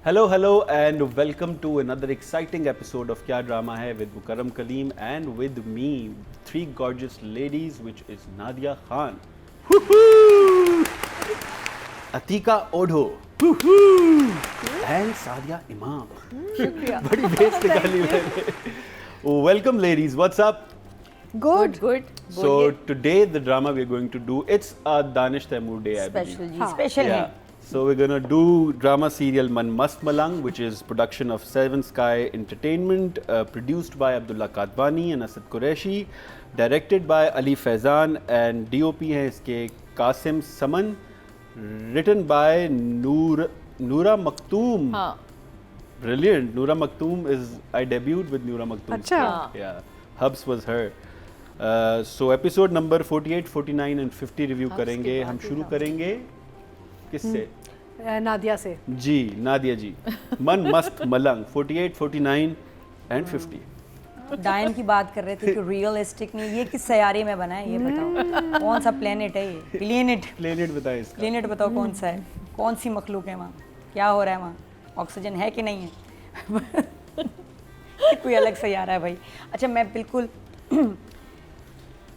Hello, and welcome to another exciting episode of Kya Drama Hai with Mukarram Kaleem and with me, three gorgeous ladies, which is Nadia Khan, Atika Odho, and Sadia Imam. शुक्रिया. बड़ी base निकाली मैंने. Welcome, ladies. What's up? Good. So today the drama we're going to do, it's a Danish Taimur day, I believe. Special ji, special है. So we're gonna do drama serial Man Mast Malang, which is production of Seven Sky Entertainment, produced by Abdullah Kadwani and Asad Qureshi, directed by Ali Faizan, and DOP है इसके Qasim Saman, written by Noora Maktoum. हाँ. Brilliant. Noora Maktoum I debuted with Noora Maktoum. अच्छा. Yeah. Hubs was her. So episode number 48, 49 and 50 review करेंगे. हम शुरू करेंगे किससे? नादिया से. जी, नादिया जी. मन मस्त मलंग 48, 49 and 50. डायन की बात कर रहे थे कि रियलिस्टिक नहीं, ये किस सैयारे में बना है ये बताओ. कौन सा प्लेनेट है ये? प्लेनेट बताएं इसका. प्लेनेट बताओ कौन सा है? कौन सी मखलूक है वहाँ? क्या हो रहा है वहाँ? ऑक्सीजन है कि नहीं है? कोई अलग सैयारा है भाई. अच्छा, मैं बिल्कुल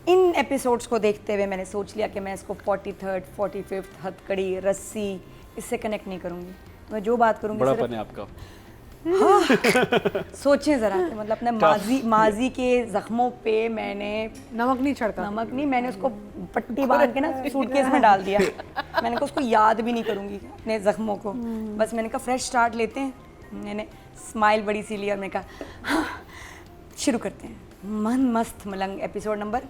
इन एपिसोड्स को देखते हुए मैंने सोच लिया कि मैं इसको 43rd, 45th हथकड़ी, रस्सी इससे कनेक्ट नहीं करूँगी. मैं जो बात करूँगी बड़ापन है आपका. सोचें ज़रा कि मतलब अपने माजी के ज़ख्मों पे मैंने नमक नहीं छिड़का. नमक नहीं, मैंने उसको पट्टी बांध के ना सूटकेस में डाल दिया. मैंने कहा उसको याद भी नहीं करूँगी अपने ज़ख्मों को. बस मैंने कहा फ्रेश स्टार्ट लेते हैं. मैंने स्माइल बड़ी सी ली और मैंने कहा हाँ, शुरू करते हैं. मन मस्त मलंग एपिसोड नंबर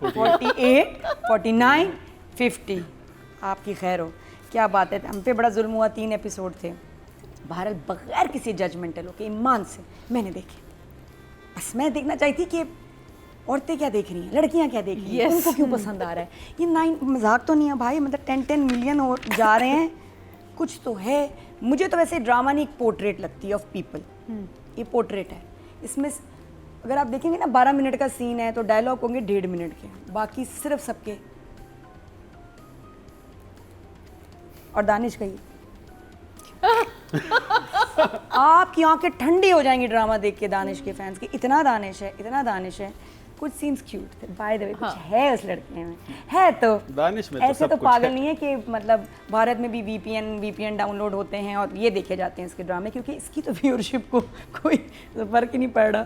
48, 49, 50. आपकी खैर हो. क्या बात है, हम पे बड़ा जुल्म हुआ. 3 एपिसोड थे. भारत बगैर किसी जजमेंटल के ईमान से मैंने देखे. बस मैं देखना चाहती कि औरतें क्या देख रही हैं, लड़कियां क्या देख रही हैं, उनको क्यों पसंद आ रहा है. ये 9 मजाक तो नहीं है भाई. मतलब 10 मिलियन और जा रहे हैं. कुछ तो है. मुझे तो वैसे ड्रामा नहीं, एक पोर्ट्रेट लगती है ऑफ पीपल. ये पोर्ट्रेट है. इसमें अगर आप देखेंगे ना 12 मिनट का सीन है तो डायलॉग होंगे 1.5 मिनट के. बाकी सिर्फ सबके और दानिश का ही. आपकी आंखें ठंडी हो जाएंगी ड्रामा देख के दानिश के फैंस की. इतना दानिश है. कुछ सीन्स क्यूट थे बाय द वे. कुछ है उस लड़के में है तो दानिश में ऐसे तो तो पागल नहीं है कि मतलब भारत में भी VPN डाउनलोड होते हैं और ये देखे जाते हैं इसके ड्रामे, क्योंकि इसकी तो व्यूअरशिप को कोई फर्क ही नहीं पड़ रहा.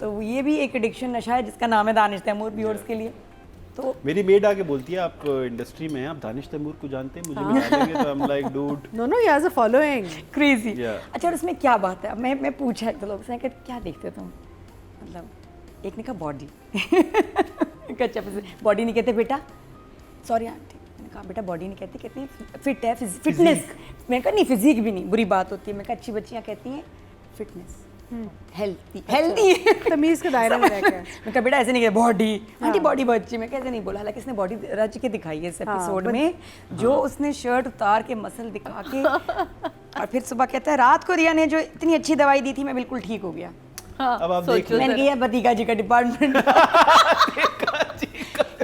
तो ये भी एक एडिक्शन नशा है जिसका नाम है दानिश तैमूर व्यूअर्स के लिए. तो मेरी मेड आके बोलती है आप इंडस्ट्री में हैं, आप दानिश तैमूर को जानते हैं, मुझे भी बता देंगे. तो I am like dude. No he has a following. Crazy. Yeah. अच्छा, और उसमें क्या बात है. मैं पूछा एक तो लोग से क्या देखते हो तुम. मतलब एक ने कहा बॉडी. अच्छा, बॉडी नहीं कहते बेटा, सॉरी आंटी. मैंने कहा बेटा बॉडी नहीं कहते, कहती हैं फिट है, फिटनेस. मैंने कहा नहीं, फिजिक भी नहीं, बुरी बात होती है. मैं कहा अच्छी बच्चियाँ कहती हैं फिटनेस, हेल्दी. तमीज के दायरे में रह के. मैं कहा बेटा ऐसे नहीं कहते बॉडी. आंटी बॉडी बहुत अच्छी. मैं कैसे नहीं बोला. हालांकि इसने बॉडी रच के दिखाई है इस एपिसोड में. जो उसने शर्ट उतार के मसल दिखा के और फिर सुबह कहता है रात को रिया ने जो इतनी अच्छी दवाई दी थी मैं बिल्कुल ठीक हो गया. अब आप देख मैंने कहा बतीका जी का डिपार्टमेंट.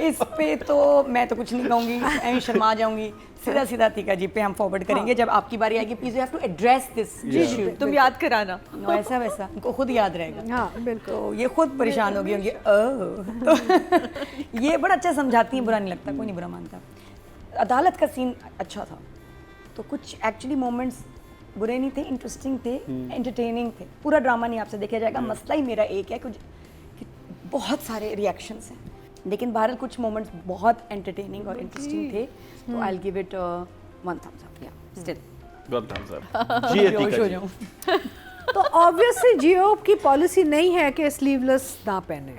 इस पे तो मैं तो कुछ नहीं कहूँगी, मैं शर्मा जाऊंगी. सीधा तीका जी पे हम फॉरवर्ड करेंगे. जब आपकी बारी आएगी please you have to address this issue. तुम याद कराना. ऐसा वैसा उनको खुद याद रहेगा. हाँ बिल्कुल. तो ये खुद परेशान हो गई होंगी. तो ये बड़ा अच्छा समझाती हैं, बुरा नहीं लगता, कोई नहीं बुरा मानता. अदालत का सीन अच्छा था. तो कुछ एक्चुअली मोमेंट्स बुरे नहीं थे, इंटरेस्टिंग थे, एंटरटेनिंग थे. पूरा ड्रामा नहीं आपसे देखा जाएगा. मसला ही मेरा एक है कि बहुत सारे रिएक्शंस हैं, लेकिन बहरहाल कुछ मोमेंट्स बहुत एंटरटेनिंग और इंटरेस्टिंग थे. तो आई will give it 1 thumbs up. या स्टिल 1 thumbs up. जी अतिका जी. तो ऑब्वियसली जियो की पॉलिसी नहीं है कि स्लीवलेस ना पहने.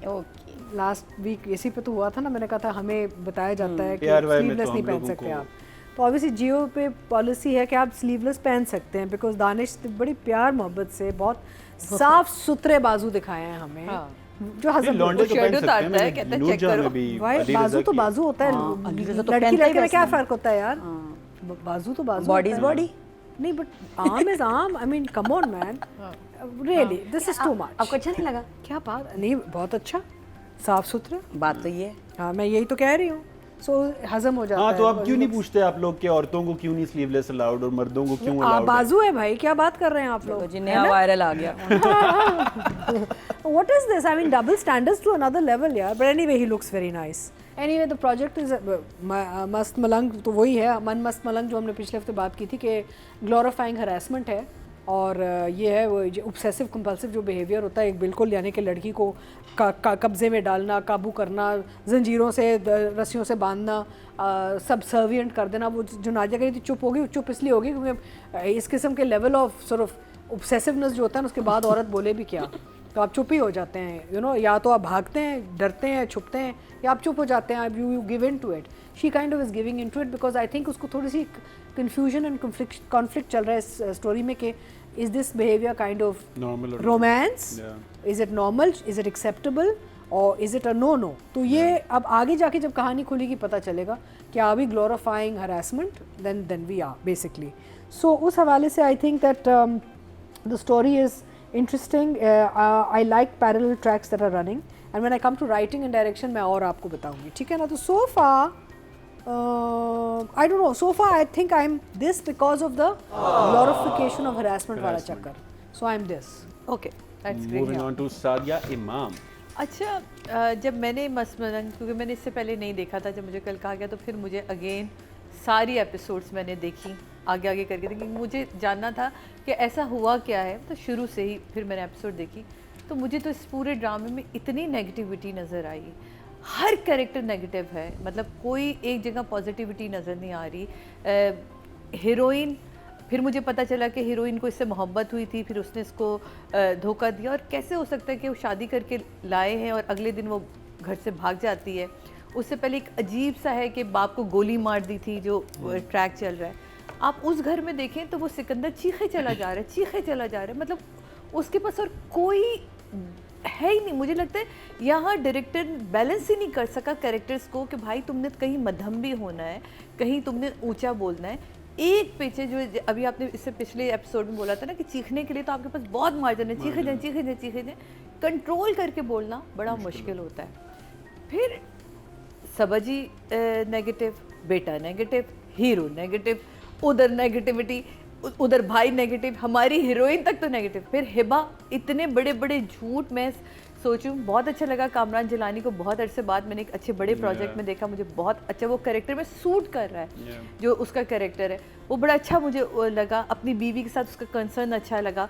ओके. लास्ट वीक इसी पे तो हुआ था ना. मैंने कहा था हमें बताया जाता है कि PRY में स्लीवलेस तो नहीं हम पहन लोगों सकते को आप. तो ऑब्वियसली जियो पे पॉलिसी है कि आप स्लीवलेस पहन सकते हैं. बिकॉज दानिश बड़ी प्यार मोहब्बत से बहुत साफ सुथरे बाजू दिखाए हैं हमें. जो हजम लौंडे तो पहन सकते हैं. है, कहते हैं चेक करो. भाई बाजू तो बाजू होता है. लड़की में क्या फर्क होता है यार. बाजू तो बाजू. Body is body. नहीं but arm is arm. I mean come on man, really this is too much. आपको अच्छा नहीं लगा? क्या बात नहीं, बहुत अच्छा, साफ सुथरा. बात तो ये है. हाँ मैं यही तो कह रही हूँ. सो हजम हो जाता है। हाँ, तो अब क्यों नहीं पूछते आप लोग कि औरतों को क्यों नहीं स्लीवलेस अलाउड और मर्दों को क्यों अलाउड? बाजू है भाई, क्या बात कर रहे हैं आप लोग? जी नया वायरल आ गया। What is this? I mean, double standards to another level, यार. But anyway, he looks very nice. Anyway, the project is मस्त मलंग तो वही है, मन मस्त मलंग जो हमने पिछले हफ्ते बात की थी कि ग्लोरीफाइंग हरासमेंट है, और ये है वो ऑब्सेसिव कंपल्सिव जो बिहेवियर होता है, एक बिल्कुल यानी कि लड़की को कब्जे में डालना, काबू करना, जंजीरों से रस्सियों से बांधना, सबसर्विएंट कर देना। वो जो नाजिया कही थी चुप होगी, चुप इसलिए होगी क्योंकि इस किस्म के लेवल ऑफ सॉर्ट ऑफ ऑब्सेसिवनेस जो होता है ना, उसके बाद औरत बोले भी क्या, तो आप चुप ही हो जाते हैं, यू नो, या तो आप भागते हैं, डरते हैं, छुपते हैं, या आप चुप हो जाते हैं, you give in to it. She kind of is giving in to it because I think उसको थोड़ी सी कन्फ्यूजन एंड कॉन्फ्लिक्ट चल रहा है इस स्टोरी में कि is this behavior kind of normal or romance? Yeah. Is it normal? Is it acceptable? Or is it a no? तो ये अब आगे जाके जब कहानी खुलेगी पता चलेगा कि are we glorifying harassment? Then we are basically. So उस हवाले से I think that the story is interesting. I like parallel tracks that are running. And when I come to writing and direction मैं और आपको बताऊंगी, ठीक है ना? तो so far I don't know. So far, I think I'm this because of the glorification of harassment वाला चक्कर. So I'm this. Okay, that's great. Moving on to Sadia Imam. अच्छा, जब मैंने मस्त मलंग, क्योंकि मैंने इससे पहले नहीं देखा था, जब मुझे कल कहा गया तो फिर मुझे अगेन सारी एपिसोड्स मैंने देखी आगे करके देखी, मुझे जानना था कि ऐसा हुआ क्या है। तो शुरू से ही फिर मैंने एपिसोड देखी, तो मुझे तो इस पूरे ड्रामे में इतनी नेगेटिविटी नज़र आई, हर कैरेक्टर नेगेटिव है, मतलब कोई एक जगह पॉजिटिविटी नज़र नहीं आ रही। हीरोइन, फिर मुझे पता चला कि हीरोइन को इससे मोहब्बत हुई थी, फिर उसने इसको धोखा दिया, और कैसे हो सकता है कि वो शादी करके लाए हैं और अगले दिन वो घर से भाग जाती है। उससे पहले एक अजीब सा है कि बाप को गोली मार दी थी, जो ट्रैक चल रहा है। आप उस घर में देखें तो वो सिकंदर चीखे चला जा रहा है, चीखे चला जा रहा है, मतलब उसके पास और कोई है ही नहीं। मुझे लगता है यहाँ डायरेक्टर बैलेंस ही नहीं कर सका कैरेक्टर्स को कि भाई तुमने कहीं मध्यम भी होना है, कहीं तुमने ऊंचा बोलना है। एक पीछे जो अभी आपने इससे पिछले एपिसोड में बोला था ना कि चीखने के लिए तो आपके पास बहुत मार्जिन है, चीखे जाए चीखे जाए चीखे जाए, कंट्रोल करके बोलना बड़ा मुश्किल होता है। फिर सबाजी नेगेटिव, बेटा नेगेटिव, हीरो नेगेटिव, उधर नेगेटिविटी, उधर भाई नेगेटिव, हमारी हीरोइन तक तो नेगेटिव, फिर हिबा, इतने बड़े बड़े झूठ। मैं सोचूं बहुत अच्छा लगा कामरान जिलानी को, बहुत अरसे बाद मैंने एक अच्छे बड़े प्रोजेक्ट में देखा, मुझे बहुत अच्छा वो कैरेक्टर में सूट कर रहा है। जो उसका कैरेक्टर है वो बड़ा अच्छा मुझे लगा, अपनी बीवी के साथ उसका कंसर्न अच्छा लगा।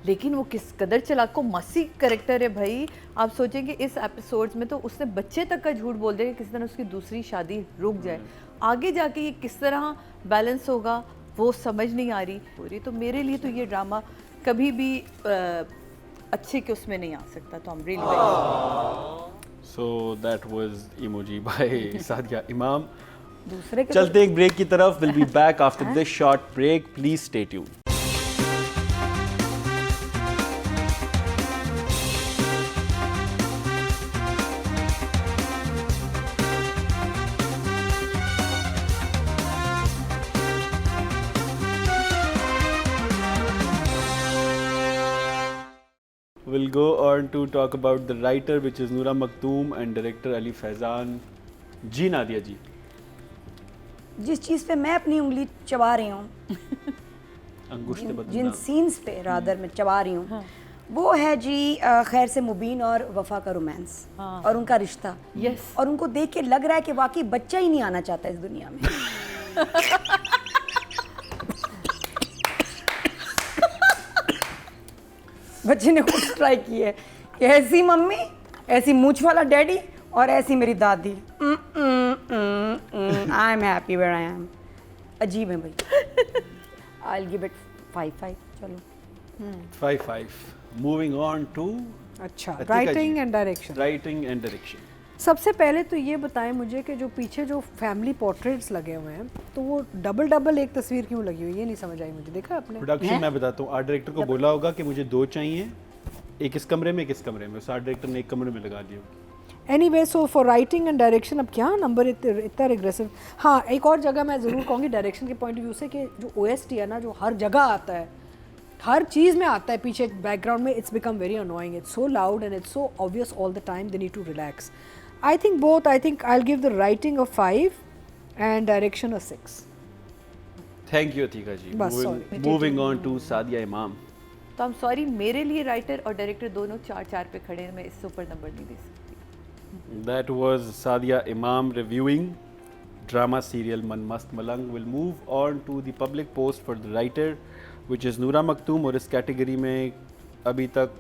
लेकिन वो किस कदर चालाक को मासी कैरेक्टर है भाई। आप सोचेंगे इस एपिसोड्स में तो उसने बच्चे तक का झूठ बोल दिया कि किसी तरह उसकी दूसरी शादी रुक जाए। आगे जाके ये किस तरह बैलेंस होगा वो समझ नहीं आ रही। तो मेरे लिए तो ये ड्रामा कभी भी अच्छे के उसमें नहीं आ सकता। तो I'm really very So that was emoji by Sadia Imam. दूसरे के चलते एक ब्रेक की तरफ. We'll be back after this short break. Please stay tuned. We'll go on to talk about the writer, which is Noora Makhtoom, and director Ali Faizan. जी नादिया जी, जिस चीज़ पे मैं अपनी उंगली चबा रही हूँ, जिन सीन्स पे रादर में चबा रही हूँ, वो है जी खैर से मुबीन और वफा का रोमांस और उनका रिश्ता। Yes. और उनको देख के लग रहा है कि वाकई बच्चा ही नहीं आना चाहता इस दुनिया में। बच्चे ने खुद ट्राई की है कि ऐसी मम्मी, ऐसी मूंछ वाला डैडी और ऐसी मेरी दादी। I am happy where I am. अजीब है भाई। I will give it 5/5। चलो 5/5. Moving on to अच्छा, Atika राइटिंग जी. And direction. Writing and direction. सबसे पहले तो ये बताएं मुझे कि जो पीछे जो फैमिली पोर्ट्रेट्स लगे हुए हैं, तो वो डबल एक तस्वीर क्यों लगी हुई है, ये नहीं समझ आई मुझे। देखा आपने? प्रोडक्शन मैं बताता हूँ. आर्ट डायरेक्टर को बोला होगा कि मुझे 2 चाहिए, एक इस कमरे में, एक इस कमरे में. उस आर्ट डायरेक्टर ने एक कमरे में लगा दिया. Anyway, so for writing and direction, अब क्या नंबर इतना रिग्रेसिव। हाँ, एक और जगह मैं ज़रूर कहूँगी डायरेक्शन के पॉइंट ऑफ व्यू से कि जो OST है ना, जो हर जगह आता है, हर चीज़ में आता है पीछे बैकग्राउंड में, it's become very annoying, it's so loud and it's so obvious all the time, they need to relax. I think both. I think I'll give the writing a 5 and direction a 6. Thank you, Atika ji. बस, sorry. Moving on to Sadia Imam. तो I'm sorry, मेरे लिए writer और director दोनों 4-4 पे खड़े हैं, मैं इससे ऊपर नंबर नहीं दे सकती। That was Sadia Imam reviewing drama serial Man Mast Malang. We'll move on to the public post for the writer, which is Noora Maktoum, और इस कैटेगरी में अभी तक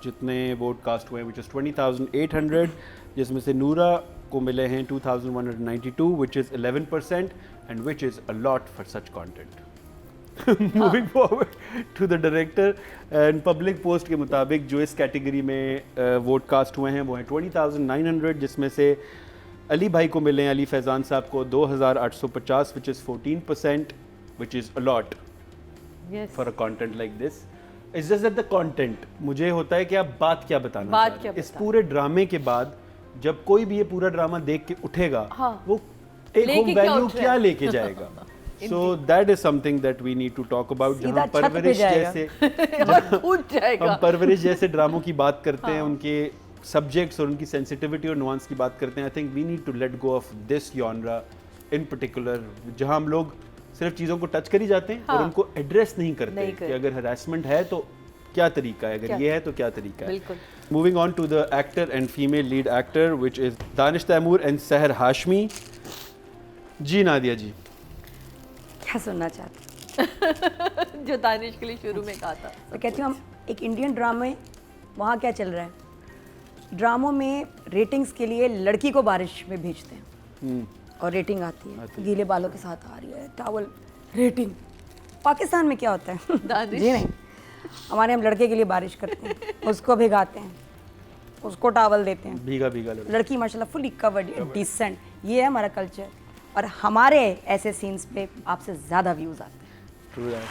जितने वोट कास्ट हुए हैं which is 20,800, जिसमें से नूरा को मिले हैं 2,192, which is 11%, and which is a lot for such content. Moving forward to the director, and public post के मुताबिक जो इस कैटेगरी में वोट कास्ट हुए हैं वो हैं 20,900, जिसमें से अली भाई को मिले हैं, अली फैज़ान साहब को 2,850, which is 14%, which is a lot Yes. for a content like this. It's just that the content, मुझे होता है कि आप बात क्या बताना बात चाह रहे क्या हैं। इस बताना। पूरे ड्रामे के बाद जब कोई भी ये पूरा ड्रामा देख के उठेगा, हाँ। वो टेक लेके होम क्या वैल्यू उठ रहा क्या है? लेके जाएगा। So that is something that we need to talk about. सीधा जहाँ छत पे परवरिश जाएगा। जैसे और पूछ जाएगा। हम परवरिश जैसे ड्रामों की बात करते हैं, उनके सब्जेक्ट्स और उनकी सेंसिटिविटी और नुआंस की बात करते हैं। I think we need to let go of this genre in particular, जहाँ हम लोग सिर्फ चीज़ों को टच कर ही जाते हैं और उनको एड्रेस नहीं करते नहीं कि करते। अगर हरासमेंट है तो क्या तरीका है, अगर ये है तो क्या तरीका है। बिल्कुल। Moving on to the actor and female lead actor which is Danish Taimur and Sehar Hashmi. जी नादिया जी, क्या सुनना चाहते जो दानिश के लिए शुरू में कहा था। तो कहती हूँ हम एक इंडियन ड्रामे, वहाँ क्या चल रहा है, ड्रामों में रेटिंग्स के लिए लड़की को बारिश में भेजते हैं और रेटिंग आती है, गीले बालों के साथ आ रही है, टावल रेटिंग। पाकिस्तान में क्या होता है दानिश। जी नहीं, हमारे हम लड़के के लिए बारिश करते हैं, उसको भिगाते हैं, उसको टावल देते हैं, भीगा भीगा लड़का। लड़की माशाल्लाह फुली कवर्ड डिसेंट। ये है हमारा कल्चर, और हमारे ऐसे सीन्स पे आपसे ज़्यादा व्यूज़ आते हैं। True that.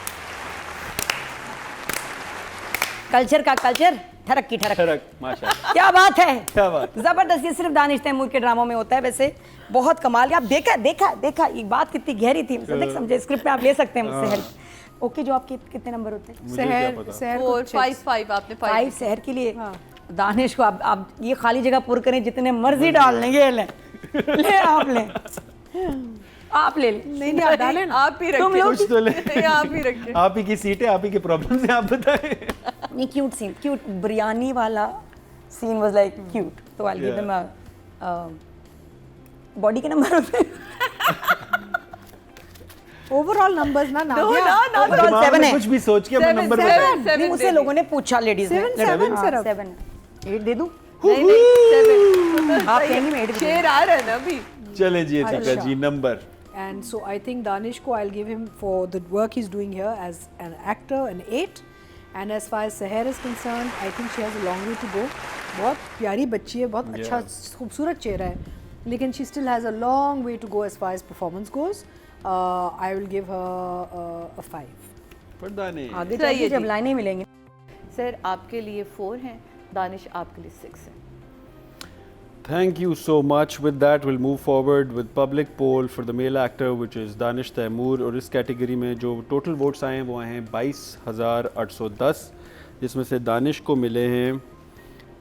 कल्चर का कल्चर, ठरक की ठरक। ठरक, माशाल्लाह। क्या बात है, क्या बात। जबरदस्त। ये सिर्फ दानिश तैमूर के ड्रामों में होता है, वैसे बहुत कमाल। आप देखा ये बात कितनी गहरी थी, सदक समझे। स्क्रिप्ट में आप ले सकते हैं मुझसे हेल्प। ओके, जो आपके कितने नंबर होते हैं? मुझे क्या पता। सहर 4, को 5 आपने 5 शहर के लिए। दानिश को आप ये खाली जगह पुर करें, जितने मर्जी डाल लेंगे। ले आप ले नहीं आप डालें ना। आप ही तुम रखें। लोग- कुछ तो ले। नहीं, आप ही रखें। आप ही की सीट है, आप ही के प्रॉब्लम है, आप बताएं। नहीं, क्यूट सीन, क्यूट बिरयानी वाला सीन वाज लाइक क्यूट। तो आई गिव हिम बॉडी के नंबर होते हैं। ओवरऑल नंबर्स ना दो नादिया। ना Overall दिमाग 7 में है। कुछ भी सोच के अपना Seven, नंबर seven। बताएं। नहीं, मुझसे लोगों ने पूछा, लेडीज ने। 7 सिर्फ। 7 8 दे दूं? नहीं, 7 आप कहेंगे मैं 8 भी शेर आ रहा है ना अभी। चले जी अतिका जी, number. And so I think Danish ko I'll give him for the work he's doing here as an actor an 8. And as far as Seher is concerned, I think she has a long way to go. बहुत प्यारी बच्ची है, बहुत अच्छा खूबसूरत चेहरा है, लेकिन she still has a long way to go as far as performance goes. I will give her a 5. पता नहीं। आगे सही है जाके जब जी। लाइनें मिलेंगी। सर आपके लिए 4 हैं, दानिश आपके लिए 6 है। Thank you so much. With that, we'll move forward with public poll for the male actor, which is Danish Taimur. और इस कैटेगरी में जो टोटल वोट्स आए हैं वो आए हैं 22,810, जिसमें से दानिश को मिले हैं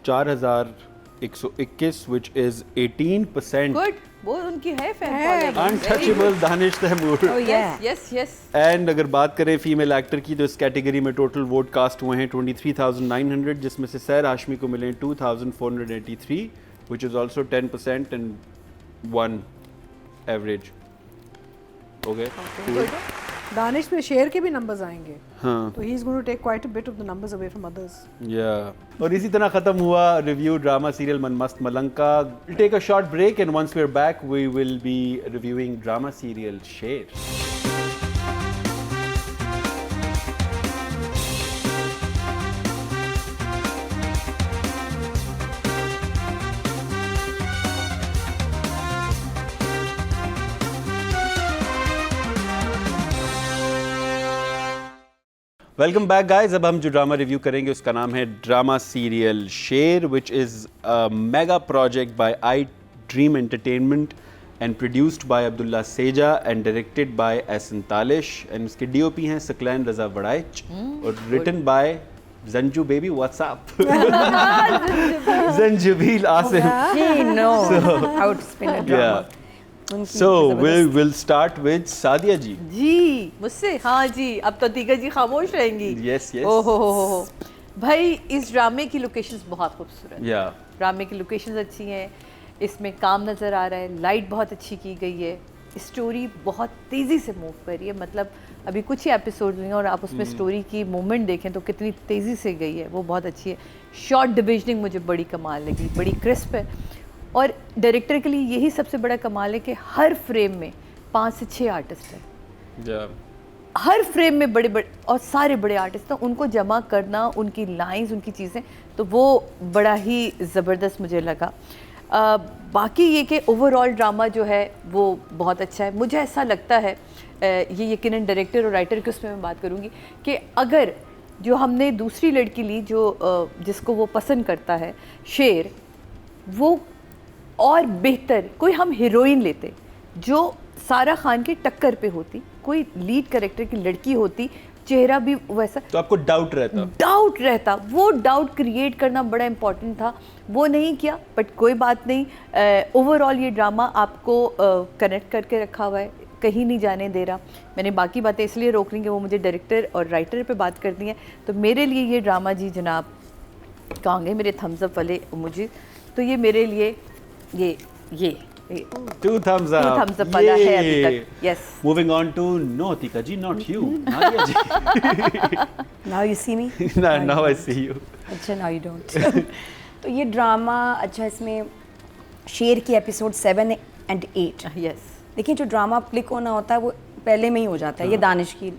4,121, which is 18%. गुड, वो उनकी है fan following. Untouchable Danish Taimur. Oh yeah. Yes yes. And अगर बात करें फीमेल एक्टर की, तो इस कैटेगरी में टोटल वोट कास्ट हुए हैं 23,900, जिसमें से सहर हाशमी को मिले हैं 2,483, which is also 10% and 1 average. Okay? Cool. Danish में शेर के भी numbers आएंगे, हाँ, तो he is going to take quite a bit of the numbers away from others. yeah. और इसी तरह ख़त्म हुआ रिव्यू ड्रामा सीरियल मन मस्त मलंग का. We'll take a short break and once we're back, we will be reviewing drama serial शेर. Welcome back guys. अब हम जो ड्रामा रिव्यू करेंगे उसका नाम है drama serial Sher, which is a mega project by I dream entertainment and produced by Abdullah Seja and directed by Ehsan Talish, and इसके DOP हैं सकलैन रजा वड़ाइच और written by Zanju baby, what's up? Zanjabil Asim. She knows how to spin a drama. Yeah. उनकी So जबरदस्त। we'll start with Sadia ji. जी मुझसे हाँ जी अब तो अतिका जी खामोश रहेंगी Yes, yes. ओहो भाई इस ड्रामे की लोकेशंस बहुत खूबसूरत है Yeah. ड्रामे की लोकेशंस अच्छी हैं इसमें काम नज़र आ रहा है लाइट बहुत अच्छी की गई है स्टोरी बहुत तेज़ी से मूव कर रही है मतलब अभी कुछ ही एपिसोड हुए हैं और आप उसमें स्टोरी की मूवमेंट देखें तो कितनी तेज़ी से गई है वो बहुत अच्छी है शॉर्ट डिविजनिंग मुझे बड़ी कमाल लगी बड़ी क्रिस्प है और डायरेक्टर के लिए यही सबसे बड़ा कमाल है कि हर फ्रेम में 5 से 6 आर्टिस्ट हैं Yeah. हर फ्रेम में बड़े बड़े और सारे बड़े आर्टिस्ट हैं उनको जमा करना उनकी लाइंस उनकी चीज़ें तो वो बड़ा ही ज़बरदस्त मुझे लगा बाकी ये कि ओवरऑल ड्रामा जो है वो बहुत अच्छा है मुझे ऐसा लगता है ये यकीनन डायरेक्टर और राइटर के उसमें मैं बात करूँगी कि अगर जो हमने दूसरी लड़की ली जो जिसको वो पसंद करता है शेर वो और बेहतर कोई हम हीरोइन लेते जो सारा खान की टक्कर पे होती कोई लीड कैरेक्टर की लड़की होती चेहरा भी वैसा तो आपको डाउट रहता वो डाउट क्रिएट करना बड़ा इंपॉर्टेंट था वो नहीं किया बट कोई बात नहीं ओवरऑल ये ड्रामा आपको कनेक्ट करके रखा हुआ है कहीं नहीं जाने दे रहा मैंने बाकी बातें इसलिए रोक रही कि वो मुझे डायरेक्टर और राइटर पे बात करती हैं तो मेरे लिए ये ड्रामा जी जनाब कहेंगे मेरे थम्स अप वाले मुझे तो ये मेरे लिए ये 2 thumbs up. 2 thumbs up वाला है अभी Yay. तक yes Moving on to no Tika ji, not you. Nadia ji. Now you see me? Now I see you. अच्छा now you don't. तो ये ड्रामा अच्छा इसमें शेर की एपिसोड 7 and 8 yes देखिए जो ड्रामा क्लिक होना होता है वो पहले में ही हो जाता है ये दानिश की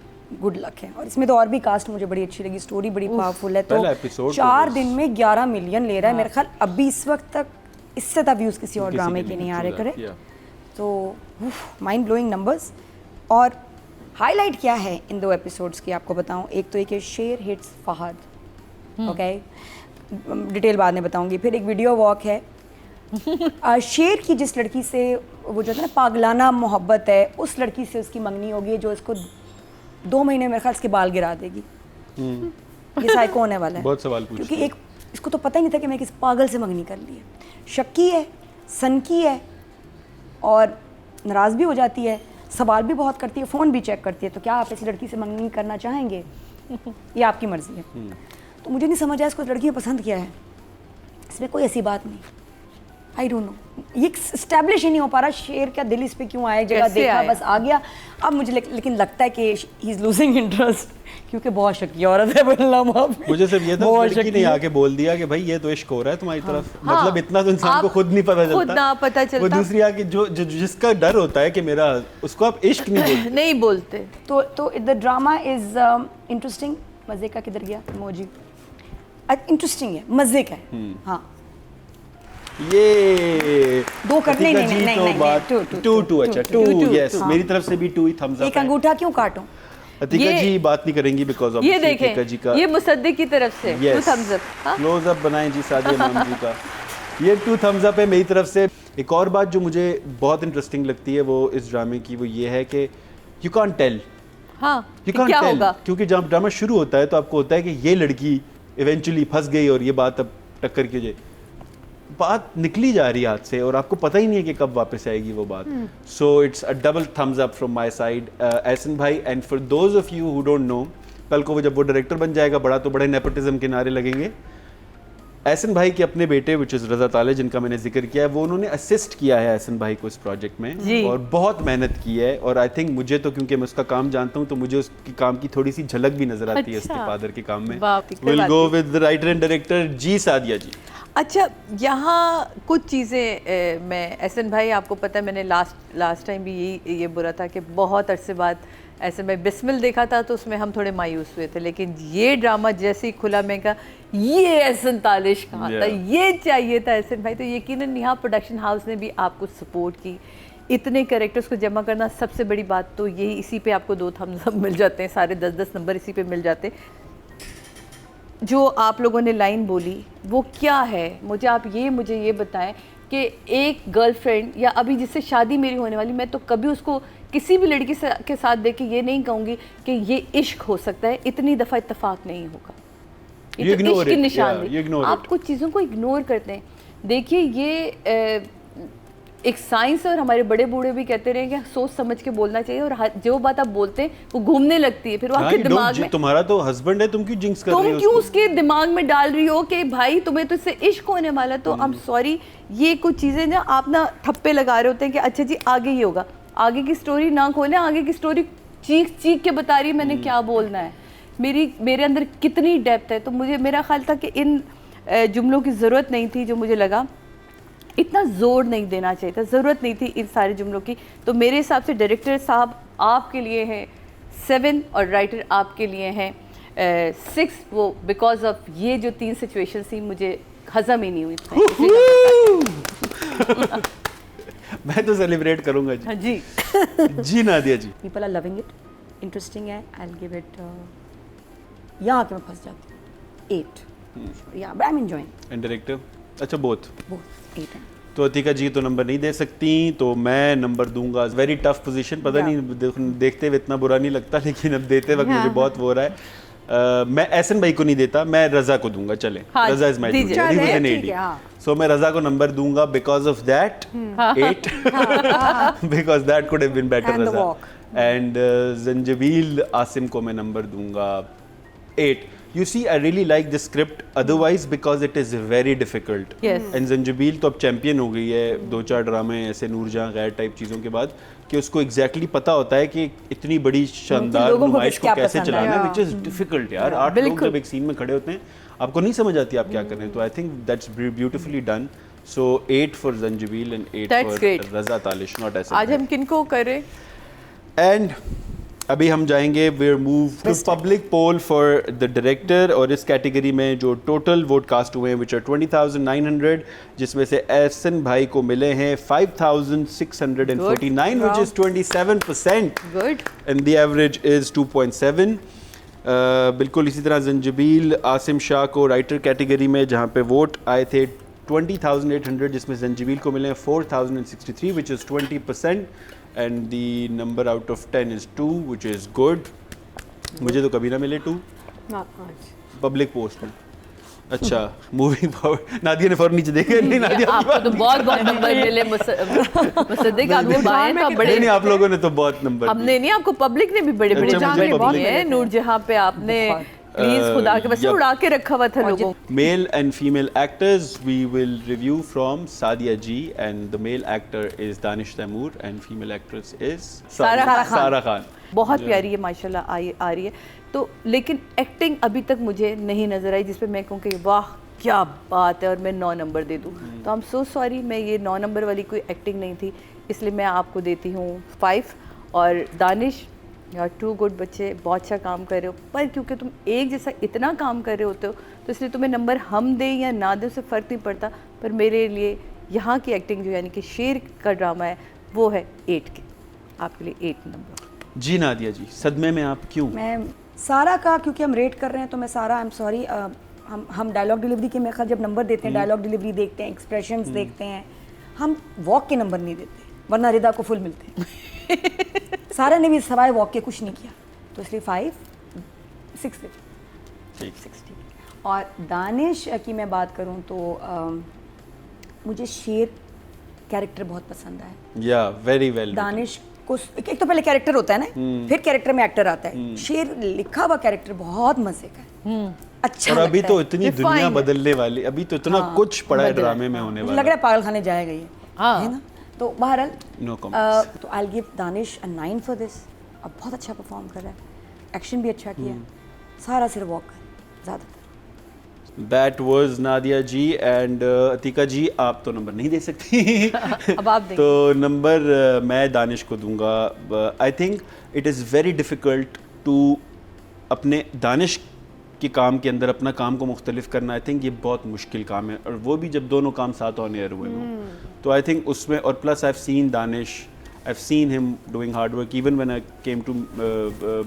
गुड लक है और इसमें तो और भी कास्ट मुझे बड़ी अच्छी लगी स्टोरी बड़ी पावरफुल है तो पहला episode 4 दिन में 11 मिलियन ले रहा है मेरे ख्याल अभी इस वक्त तक इससे ज़्यादा व्यूज़ किसी और किसी ड्रामे के के नहीं नहीं आ रहे true that, करे yeah. तो माइंड ब्लोइंग नंबर्स और हाईलाइट क्या है इन 2 एपिसोड्स की आपको बताऊं एक तो एक है शेर हिट्स फहद ओके डिटेल बाद में बताऊंगी फिर एक वीडियो वॉक है शेर की जिस लड़की से वो जो है ना पागलाना मोहब्बत है उस लड़की से उसकी मंगनी होगी जो इसको 2 महीने मेरे ख्याल इसके बाल गिरा देगी ये साइको होने वाला है बहुत सवाल पूछती क्योंकि है। एक इसको तो पता ही नहीं था कि मैं किस पागल से मंगनी कर ली है शक्की है सनकी है और नाराज़ भी हो जाती है सवाल भी बहुत करती है फ़ोन भी चेक करती है तो क्या आप ऐसी लड़की से मंगनी करना चाहेंगे ये आपकी मर्ज़ी है तो मुझे नहीं समझ आया इसको लड़की ने पसंद किया है इसमें कोई ऐसी बात नहीं आई डोंट नो ये इस्टेब्लिश ही नहीं हो पा रहा शेर का दिल इस पे क्यों आया जगह कैसे देखा आया? बस आ गया अब मुझे लेकिन लगता है कि ही इज़ लूजिंग इंटरेस्ट क्योंकि बहुत शक्की औरत है बल्ला मुझे सिर्फ ये था उस लड़की ने आके बोल दिया कि भाई ये तो इश्क हो रहा है तुम्हारी तरफ मतलब इतना तो इंसान को खुद नहीं पता चलता खुद ना पता चलता वो दूसरी आके जो जिसका डर होता है कि मेरा उसको आप इश्क नहीं बोलते नहीं बोलते तो द ड्रामा इज इंटरेस्टिंग मज़े का किधर गया इमोजी इंटरेस्टिंग है मज़े का है हाँ ये 2 कर नहीं अतिका जी नहीं तो नहीं बात टू अच्छा 2 यस मेरी तरफ से भी 2 ही थम्स एक अप अंगूठा क्यों काटूं अतिका ये- जी बात नहीं करेंगी बिकॉज ऑफ ये देखें ये मुसद्दिक की तरफ से 2 thumbs up हाँ? क्लोज अप बनाएं जी सादिया मैम जी का ये 2 thumbs up है मेरी तरफ से एक और बात जो मुझे बहुत इंटरेस्टिंग लगती है वो इस ड्रामे की वो ये है कि यू कांट टेल हाँ यू कि कांट क्या टेल होगा क्योंकि जब ड्रामा शुरू होता है तो आपको होता है कि ये लड़की इवेंचुअली फंस गई और ये बात अब टक्कर की जाए बात निकली जा रही है हाथ से और आपको पता ही नहीं है कि कब वापस आएगी वो बात so it's a double thumbs up from my side Ehsan भाई and for those of you who don't know कल को वो जब वो डायरेक्टर बन जाएगा बड़ा तो बड़े नेपोटिज्म के नारे लगेंगे एहसन भाई के अपने बेटे विच इज़ रज़ा ताले जिनका मैंने जिक्र किया है वो उन्होंने असिस्ट किया है एहसन भाई को इस प्रोजेक्ट में और बहुत मेहनत की है और आई थिंक मुझे तो क्योंकि मैं उसका काम जानता हूँ तो मुझे उसकी काम की थोड़ी सी झलक भी नजर आती है उसके फादर के काम में वाह, कोई विल बात गो नहीं। With the writer and director ji Sadia ji अच्छा यहाँ कुछ चीज़ें मैं एहसन भाई आपको पता है मैंने लास्ट टाइम भी ये बुरा था कि बहुत अरसे बाद एहसन भाई बिस्मिल देखा था तो उसमें हम थोड़े मायूस हुए थे लेकिन ये ड्रामा जैसे ही खुला मैं कहा ये एहसन तालिश कहाँ था ये चाहिए था एहसन भाई तो यकीनन यहाँ प्रोडक्शन हाउस ने भी आपको सपोर्ट की इतने कैरेक्टर्स को जमा करना सबसे बड़ी बात तो यही इसी पे आपको 2 thumbs up मिल जाते हैं सारे 10-10 नंबर इसी पे मिल जाते हैं जो आप लोगों ने लाइन बोली वो क्या है मुझे ये बताएं कि एक गर्लफ्रेंड या अभी जिससे शादी मेरी होने वाली मैं तो कभी उसको किसी भी लड़की के साथ देख के ये नहीं कहूँगी कि ये इश्क हो सकता है इतनी दफ़ा इत्तेफाक नहीं होगा ये You तो ignore इश्क की it, निशानी। yeah, you ignore आप it. कुछ चीज़ों को इग्नोर करते हैं। देखिए ये एक साइंस और हमारे बड़े बूढ़े भी कहते रहे कि सोच समझ के बोलना चाहिए, और जो बात आप बोलते हैं वो घूमने लगती है, फिर वो हाँ, आपके you don't दिमाग में, तुम्हारा तो हस्बैंड है, तुम क्यों जिंक्स कर रहे तुम हो क्यों उसको? उसके दिमाग में डाल रही हो कि भाई तुम्हें तो इससे इश्क होने वाला। तो आई एम सॉरी, ये कुछ चीज़ें ना आप ना ठप्पे लगा रहे होते हैं कि अच्छा जी आगे ही होगा, आगे की स्टोरी ना खोलें, आगे की स्टोरी चीख चीख के बता रही है मैंने क्या बोलना है, मेरे अंदर कितनी डेप्थ है। तो मुझे मेरा ख्याल था कि इन जुमलों की ज़रूरत नहीं थी, जो मुझे लगा इतना जोर नहीं देना चाहिए था, ज़रूरत नहीं थी इन सारे जुमलों की। तो मेरे हिसाब से डायरेक्टर साहब आपके लिए हैं 7 और राइटर आपके लिए हैं 6। वो बिकॉज ऑफ ये जो 3 सिचुएशन थी मुझे हजम ही नहीं हुई थी। मैं तो सेलिब्रेट करूंगा जी। हाँ जी। जी Nadia ji. People are loving it, interesting है, आई विल गिव इट, यहाँ आके मैं फंस जाती हूँ 8, या but I am enjoying and director अच्छा बोथ 8 है। तो अतिका जी तो नंबर नहीं दे सकती, तो मैं नंबर दूंगा। वेरी टफ पोजीशन, पता नहीं देखते हुए इतना बुरा नहीं लगता, लेकिन अब देते वक्त मुझे बहुत वो हो रहा है। मैं एहसन भाई को नहीं देता, मैं रजा को दूंगा। चले हाँ, रजा इज माय सो मैं रजा को नंबर दूंगा because of that 8 because that could have been better And the Raza. walk. And Zanjabeel Asim को मैं नंबर दूंगा 8. You see, I really like this script otherwise because it is very difficult. Yes. And Zanjabeel तो अब champion हो गई है 2-4 ड्रामे ऐसे नूरजहां गैर टाइप चीज़ों के बाद, कि उसको exactly पता होता है कि इतनी बड़ी शानदार लोगों को नुमाइश को क्या कैसे पसंद चलाना है, है। which is difficult यार। 8 लोग जब एक सीन में खड़े होते हैं, आपको नहीं समझ आती आप क्या कर रहे हैं। तो I think that's beautifully done. So 8 for Zanjabil and 8 That's for great. Raza Talish, not ऐसे। आज हम किनको करें? एंड अभी हम जाएंगे we move to public poll for the director, और इस कैटेगरी में जो टोटल वोट कास्ट हुए हैं विच आर 20,900, जिसमें से एहसन भाई को मिले हैं 5,649 which is 27%, good. And the average is 2.7। बिल्कुल इसी तरह जंजबील आसिम शाह को राइटर कैटेगरी में, जहाँ पे वोट आए थे 20,800, जिसमें जंजबील को मिले हैं 4,063 which is 20%, and the number out of 10 is 2 which is good. मुझे तो कभी ना मिले 2 पब्लिक पोस्ट में। अच्छा, मूविंग फॉरवर्ड, नादिया ने फौरन नीचे देखे नहीं, नादिया आपको तो बहुत नंबर मिले मुसद्दिक, आप लोग आए तो बड़े नहीं, आप लोगों ने तो बहुत नंबर हमने नहीं, आपको पब्लिक ने भी बड़े बड़े अच्छा, मुझे जाने public दिए। नूरजहां पे आपने प्लीज खुदा के वैसे उड़ा के रखा हुआ था लोगों। Male and female actors we will review from Sadia G, and the male actor is Danish Taimur and female actress is Sara Khan. बहुत प्यारी है माशाल्लाह आ रही है। तो लेकिन एक्टिंग अभी तक मुझे नहीं नजर आई जिस पे मैं कहूँ कि वाह क्या बात है और मैं 9 नंबर दे दूँ। तो आई एम सो सॉरी, मैं ये 9 नंबर वाली कोई एक्टिंग नहीं थी, इसलिए मैं आपको देती हूँ 5। और दानिश यार 2 गुड बच्चे, बहुत अच्छा काम कर रहे हो, पर क्योंकि तुम एक जैसा इतना काम कर रहे होते हो तो इसलिए तुम्हें नंबर हम दें या ना दें उससे फ़र्क नहीं पड़ता। पर मेरे लिए यहाँ की एक्टिंग जो यानी कि शेर का ड्रामा है वो है 8 के, आपके लिए 8 नंबर। जी नादिया जी, सदमे में आप क्यों? मैं सारा का, क्योंकि हम रेट कर रहे हैं तो मैं सारा, आई एम सॉरी, हम डायलॉग डिलीवरी के मेरे ख्याल जब नंबर देते हैं, डायलॉग डिलीवरी देखते हैं, एक्सप्रेशंस देखते हैं, हम वॉक के नंबर नहीं देते, वरना रिदा को फुल मिलते हैं। सारा ने भी सवाए वॉक के कुछ नहीं किया, तो इसलिए 5, 6 ठीक। 60। और दानिश की मैं बात करूं तो मुझे शेर कैरेक्टर बहुत पसंद आया। या वेरी वेल। दानिश को एक तो पहले कैरेक्टर होता है ना, फिर कैरेक्टर में एक्टर आता है। शेर लिखा हुआ कैरेक्टर बहुत मजे का है, अच्छा और अभी लगता तो है। इतनी दुनिया बदलने वाली, अभी तो इतना कुछ पड़ा है ड्रामे में होने मुझे वाला। लग रहा है पागल खाने जाएगा ये, है ना। तो बहरहाल No comments. तो आई will give Danish a 9 for this. अब बहुत अच्छा परफॉर्म कर रहा है, एक्शन भी अच्छा किया, सारा सिर्फ वॉक कर ज़्यादातर। That was Nadia ji and Atika ji, आप तो नंबर नहीं दे सकती। अब आप देंगे। तो नंबर मैं दानिश को दूंगा। I think it is very difficult to अपने दानिश के काम के अंदर अपना काम को मुख्तलिफ करना। आई थिंक ये बहुत मुश्किल काम है, और वो भी जब दोनों काम साथ ऑन एयर हुए हों। तो आई थिंक उसमें, और plus I have seen Danish, I have seen him doing hard work even when I came to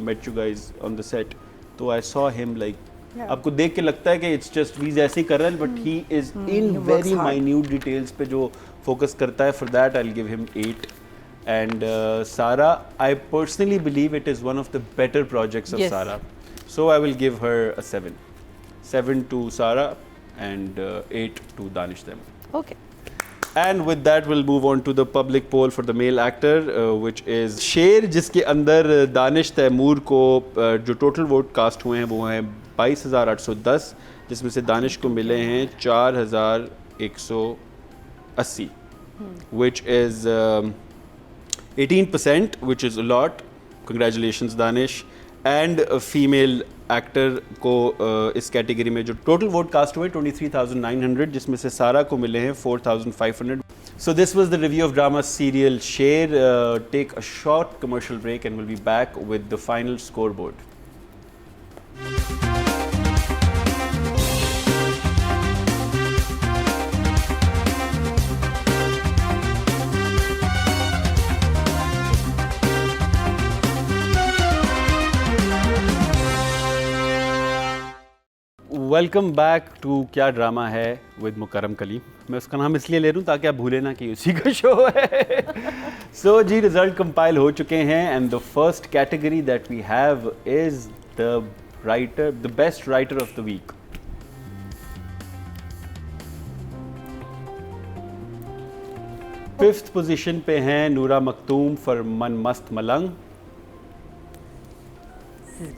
met you guys on the set. तो आई सॉ हिम लाइक, आपको देख के लगता है कि इट्स जस्ट वीज ऐसे ही कर रहा है, but he is in very minute details पे जो फोकस करता है। For that I will give him 8। And Sara, I personally believe it is one of the better projects of Sara, so I will give her a 7. 7 to Sara, and 8 to Danish Taimur. Okay And with that, we'll move on to the public poll for the male actor, which is शेर, जिसके अंदर दानिश तैमूर को जो total vote cast हुए हैं वो हैं 22,810, जिसमें से दानिश को मिले हैं 4,180, which is 18%, which is a lot. Congratulations, Danish. And a female actor को इस कैटेगरी में जो टोटल वोट कास्ट हुए 23,900, जिसमें से सारा को मिले हैं 4,500. So this was the review of drama serial Sher. Take a short commercial break and we'll be back with the final scoreboard. Welcome back to Kya Drama Hai with Mukarram Kaleem. मैं उसका नाम इसलिए ले रहा हूँ ताकि आप भूले ना कि उसी का शो है. सो जी, रिजल्ट कंपाइल हो चुके हैं and the first category that we have is the best writer of the week. Fifth position पे हैं नूरा मखतूम फॉर मन मस्त मलंग,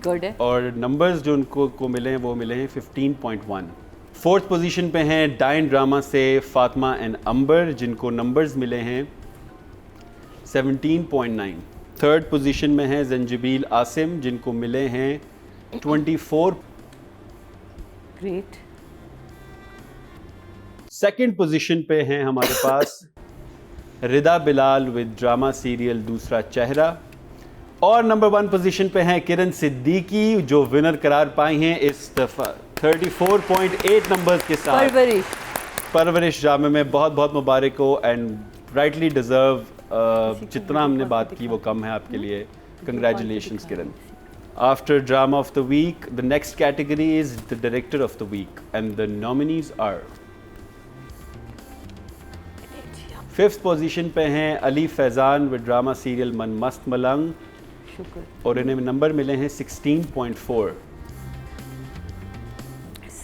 गुड है. और नंबर्स जो उनको को मिले हैं वो मिले हैं 15.1. फोर्थ पोजीशन पे हैं डाइन ड्रामा से फातिमा एंड अंबर, जिनको नंबर्स मिले हैं 17.9. थर्ड पोजीशन में हैं जंजीबील आसिम, जिनको मिले हैं 24. ग्रेट. सेकंड पोजीशन पे हैं हमारे पास रिदा Bilal with drama serial Dusra चेहरा, और नंबर 1 पोजीशन पे हैं किरण सिद्दीकी, जो विनर करार पाई हैं इस दफ़ा 34.8 नंबर्स के साथ. परवरिश ड्रामे में बहुत बहुत मुबारक हो एंड राइटली डिज़र्व. जितना हमने बात की वो कम है आपके लिए. Congratulations Kiran. After drama of the week, the next category is the director of the week and the nominees are. Fifth position पे हैं Ali Faizan with drama serial मन मस्त मलंग, और इन्हें नंबर मिले हैं 16.4.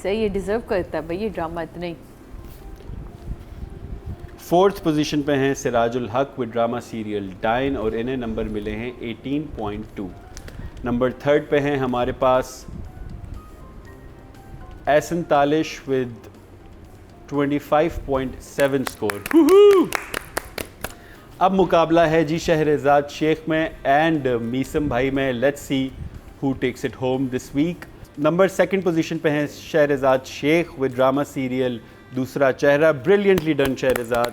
सही, ये डिजर्व करता है भाई ये ड्रामा इतना ही. फोर्थ पोजीशन पे हैं सिराजुल हक विद ड्रामा सीरियल डाइन, और इन्हें नंबर मिले हैं 18.2. नंबर थर्ड पे हैं हमारे पास एहसन तालिश विद 25.7 स्कोर. अब मुकाबला है जी शहरजाद शेख में एंड मीसम भाई में. Let's see who takes it home this week. Number second position पे हैं Shehrazad Sheikh with drama serial Dusra Chehra. Brilliantly done Shehrazad.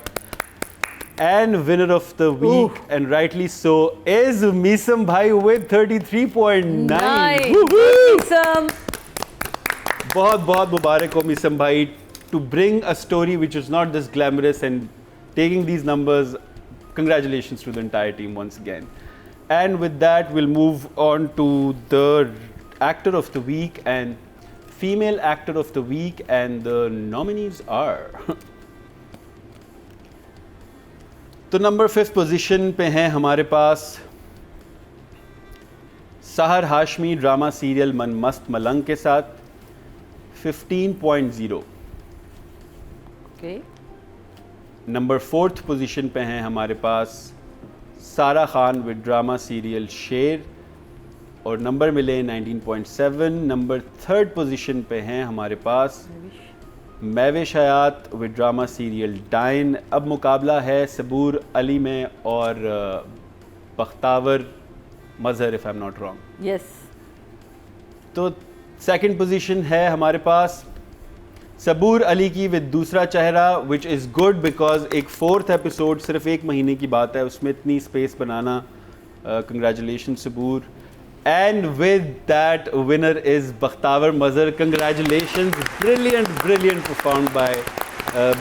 And winner of the week and rightly so is Meesam भाई विद 33.9. बहुत बहुत मुबारक हो मीसम भाई to bring a story which is not this glamorous and taking these numbers. Congratulations to the entire team once again. And with that, we'll move on to the actor of the week and female actor of the week, and the nominees are तो number 5th position पे हैं हमारे पास सहर Hashmi drama serial मन मस्त मलंग के साथ 15.0. Okay. Number 4th position पे हैं हमारे पास सारा खान विद ड्रामा सीरियल शेर, और नंबर मिले 19.7. नंबर 3rd पोजीशन पे हैं हमारे पास Mehwish Hayat with drama serial Dayan. अब मुकाबला है सबूर अली में और Bakhtawar Mazhar, if I am not wrong. Yes. तो सेकंड पोजीशन है हमारे पास सबूर अली की विद दूसरा चेहरा, विच इज़ गुड बिकॉज एक 4th एपिसोड सिर्फ एक महीने की बात है, उसमें इतनी स्पेस बनाना. Congratulation Saboor. And with that winner is Bakhtawar Mazhar. Congratulation. Brilliant performed by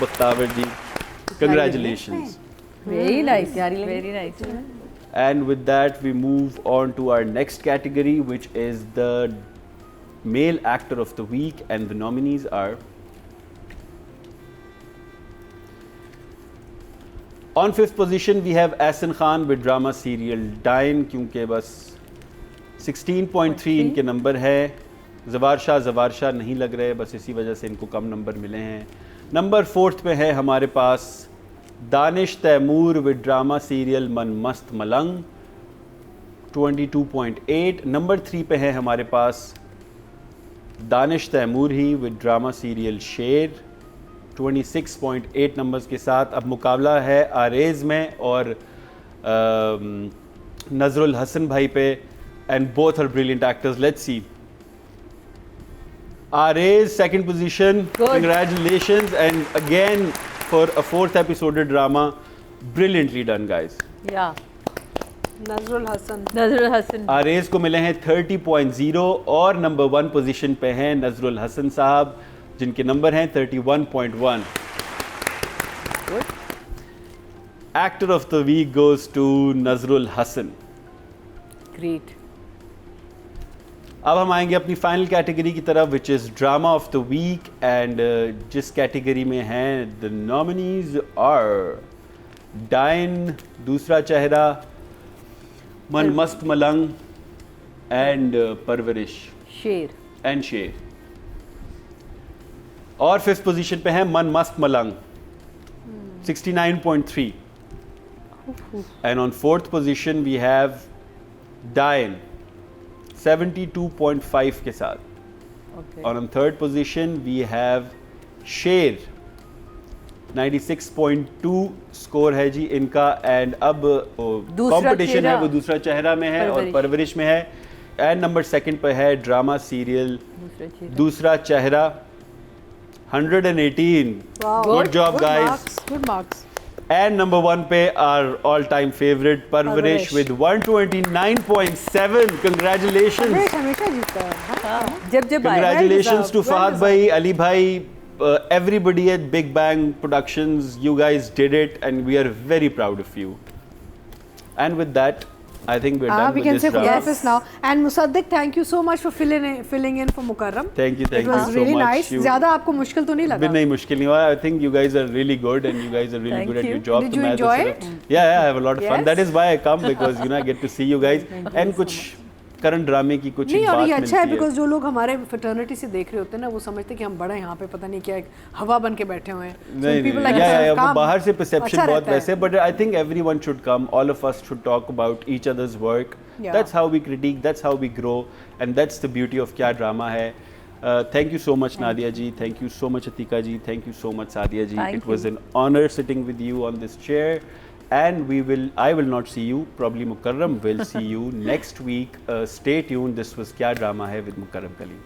Bakhtawar ji. Congratulation. Very nice यार, very nice. And with that, we move on to our next category, which is the male actor of the week, and the nominees are on 5th position we have Ahsan Khan with drama serial Dine, क्योंकि बस 16.3 इनके number है. जवार शाह नहीं लग रहे, बस इसी वजह से इनको कम नंबर मिले हैं। नंबर 4 पे है हमारे पास Danish Taimoor with drama serial मन मस्त मलंग 22.8। नंबर 3 पे है हमारे पास दानिश तैमूर ही with drama serial Sher 26.8 numbers के साथ। अब मुकाबला है आरेज़ में और नजरुल हसन भाई पे, and both are brilliant actors. Let's see. Arez, second position. Good. Congratulations, and again for a 4th episode drama, brilliantly done, guys. या नजरुल हसन नजरुल हसन Arez को मिले हैं 30.0 और नंबर 1 पोजीशन पे हैं नजरुल हसन साहब जिनके नंबर हैं 31.1। Actor of the week goes to Nazrul Hassan. Great. अब हम आएंगे अपनी फाइनल कैटेगरी की तरफ which is drama of the week, and जिस कैटेगरी में हैं द नॉमिनीज आर डाइन, दूसरा चेहरा, मन मस्त मलंग एंड परवरिश शेर एंड शेर। और 5th पोजीशन पे है मन Mast Malang 69.3, and on 4th position we have डाइन 72.5 के साथ। ओके और on 3rd position we have शेर 96.2 स्कोर है जी इनका, एंड अब दूसरा कंपटीशन है चेहरा वो दूसरा चेहरा में है और परवरिश में है, एंड नंबर 2nd पर है ड्रामा सीरियल दूसरा चेहरा 118। Good job guys, good marks. And number 1 पे आर ऑल टाइम फेवरेट परवरिश विद 129.7। कंग्रेचुलेशंस, हमेशा जीतता है। जब जब आए congratulations to Fahad bhai, Ali bhai, everybody at Big Bang Productions. You guys did it, and we are very proud of you. And with that, I think we're done we with can this say round. Khudafis now. And Musaddiq, thank you so much for filling in for Mukarram. Thank you It was so really much. nice. ज़्यादा आपको मुश्किल तो नहीं लगा? भी नहीं मुश्किल नहीं हुआ. I think you guys are really good and you guys are really Thank good at you. your job. Did तो you मैं तो enjoy सिर्फ- it? Yeah, I have a lot of fun. Yes. That is why I come, because you know I get to see you guys and कुछ current ड्रामे की कुछ नहीं, एक और बात ये अच्छा है मिलती बिकॉज जो लोग हमारे फ्रेटर्निटी से देख रहे होते हैं ना वो समझते हैं कि हम बड़े यहाँ पे पता नहीं क्या एक हवा बन के बैठे हुए हैं। So नहीं people नहीं, like या us वो काम बाहर से परसेप्शन अच्छा बहुत रहता है। वैसे, but I think everyone should come, all of us should talk about each others work. Yeah. That's how we critic, that's how we grow, and that's the beauty of Kya Drama Hai. Thank you so much Nadia ji, thank you so much Ateeqa ji, thank you so much Sadia ji. Thank it was an honour sitting with you on this chair, and I will not see you, probably Mukarram will see you next week. Stay tuned. This was Kya Drama Hai with Mukarram Kaleem.